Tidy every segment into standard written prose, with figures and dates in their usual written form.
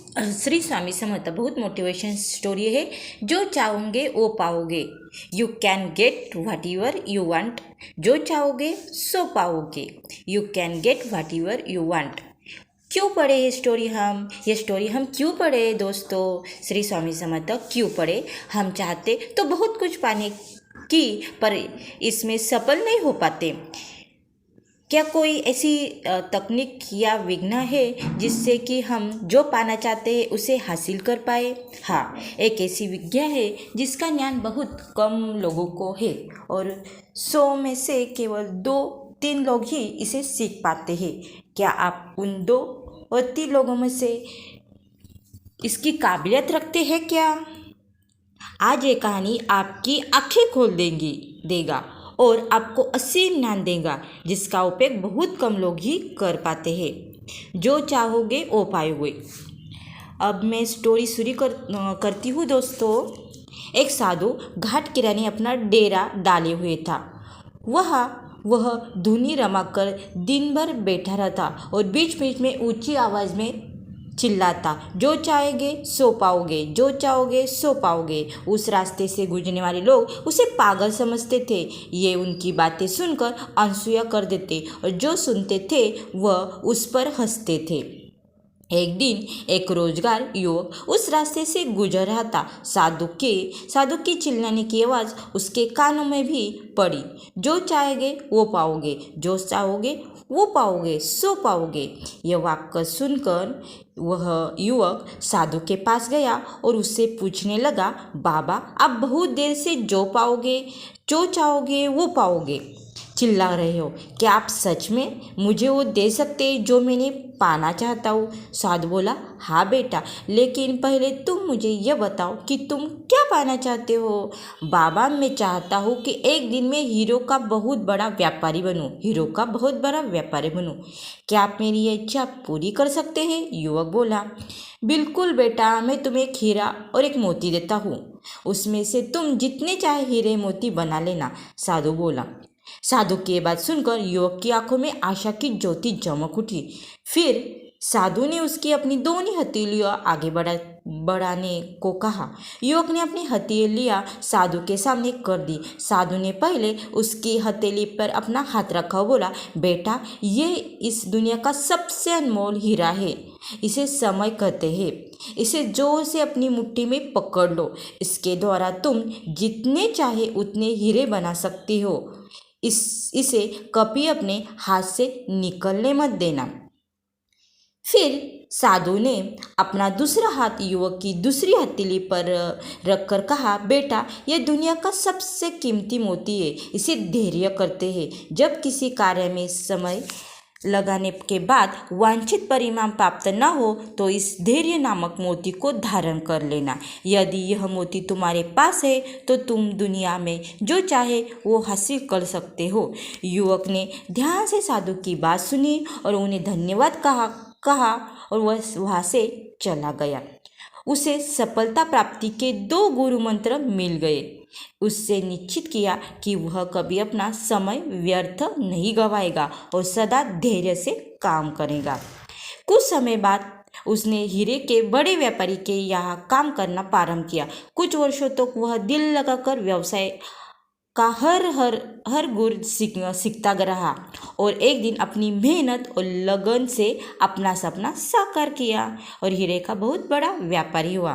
श्री स्वामी समर्थ बहुत motivation story है। जो चाहोगे वो पाओगे। You can get what ever you want. जो चाहोगे सो पाओगे। You can get what ever you want. क्यों पढ़े ये स्टोरी हम क्यों पढ़े दोस्तों? श्री स्वामी समर्थ क्यों पढ़े? हम चाहते तो बहुत कुछ पाने की, पर इसमें सफल नहीं हो पाते। क्या कोई ऐसी तकनीक या विघ्न है जिससे कि हम जो पाना चाहते हैं उसे हासिल कर पाए? हाँ, एक ऐसी विद्या है जिसका ज्ञान बहुत कम लोगों को है और 100 में से केवल 2-3 लोग ही इसे सीख पाते हैं। क्या आप उन 2 और 3 लोगों में से इसकी काबिलियत रखते हैं क्या? आज ये कहानी आपकी आंखें खोल देगा और आपको असीम ज्ञान देगा जिसका उपयोग बहुत कम लोग ही कर पाते हैं। जो चाहोगे वो पाओगे। अब मैं स्टोरी शुरू करती हूँ दोस्तों। एक साधु घाट किराने अपना डेरा डाले हुए था। वह धुनी रमाकर दिन भर बैठा रहता और बीच बीच में ऊंची आवाज़ में चिल्लाता, जो चाहोगे सो पाओगे, जो चाहोगे सो पाओगे। उस रास्ते से गुजरने वाले लोग उसे पागल समझते थे। ये उनकी बातें सुनकर अनसुया कर देते और जो सुनते थे वह उस पर हंसते थे। एक दिन एक रोजगार युवक उस रास्ते से गुजर रहा था। साधु की चिल्लाने की आवाज़ उसके कानों में भी पड़ी। जो चाहोगे वो पाओगे, जो चाहोगे वो पाओगे, सो पाओगे। यह वाक्य सुनकर वह युवक साधु के पास गया और उससे पूछने लगा, बाबा आप बहुत देर से जो चाहोगे वो पाओगे चिल्ला रहे हो। क्या आप सच में मुझे वो दे सकते हैं जो मैंने पाना चाहता हूँ? साधु बोला, हाँ बेटा, लेकिन पहले तुम मुझे यह बताओ कि तुम क्या पाना चाहते हो? बाबा मैं चाहता हूँ कि एक दिन मैं हीरो का बहुत बड़ा व्यापारी बनूँ। क्या आप मेरी ये इच्छा पूरी कर सकते हैं? युवक बोला, बिल्कुल बेटा, मैं तुम्हें एक हीरा और एक मोती देता हूँ। उसमें से तुम जितने चाहे हीरे मोती बना लेना। साधु बोला। साधु की ये बात सुनकर युवक की आंखों में आशा की ज्योति चमक उठी। फिर साधु ने उसकी अपनी दोनों हथेलियां आगे बढ़ाने को कहा। युवक ने अपनी हथेलियां साधु के सामने कर दी। साधु ने पहले उसकी हथेली पर अपना हाथ रखा और बोला, बेटा ये इस दुनिया का सबसे अनमोल हीरा है। इसे समय कहते हैं। इसे जोर से अपनी मुट्ठी में पकड़ लो। इसके द्वारा तुम जितने चाहे उतने हीरे बना सकती हो। इसे कभी अपने हाथ से निकलने मत देना। फिर साधु ने अपना दूसरा हाथ युवक की दूसरी हथेली पर रखकर कहा, बेटा यह दुनिया का सबसे कीमती मोती है। इसे धैर्य करते हैं। जब किसी कार्य में समय लगाने के बाद वांछित परिणाम प्राप्त न हो तो इस धैर्य नामक मोती को धारण कर लेना। यदि यह मोती तुम्हारे पास है तो तुम दुनिया में जो चाहे वो हासिल कर सकते हो। युवक ने ध्यान से साधु की बात सुनी और उन्हें धन्यवाद कहा और वह वहाँ से चला गया। उसे सफलता प्राप्ति के 2 गुरु मंत्र मिल गए। उससे निश्चित किया कि वह कभी अपना समय व्यर्थ नहीं गवाएगा और सदा धैर्य से काम करेगा। कुछ समय बाद उसने हीरे के बड़े व्यापारी के यहाँ काम करना प्रारंभ किया। कुछ वर्षों तक वह दिल लगाकर व्यवसाय का हर गुर सीखता रहा और एक दिन अपनी मेहनत और लगन से अपना सपना साकार किया और हीरे का बहुत बड़ा व्यापारी हुआ।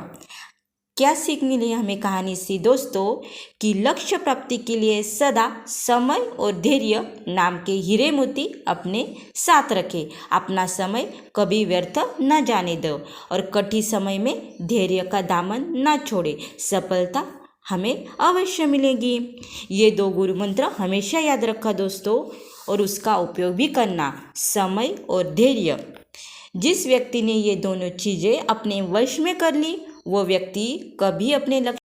क्या सीख मिली हमें कहानी से दोस्तों? कि लक्ष्य प्राप्ति के लिए सदा समय और धैर्य नाम के हीरे मोती अपने साथ रखें। अपना समय कभी व्यर्थ न जाने दो और कठिन समय में धैर्य का दामन न छोड़े। सफलता हमें अवश्य मिलेगी। ये 2 गुरु मंत्र हमेशा याद रखा दोस्तों और उसका उपयोग भी करना। समय और धैर्य। जिस व्यक्ति ने ये दोनों चीज़ें अपने वश में कर ली वो व्यक्ति कभी अपने लक्ष्य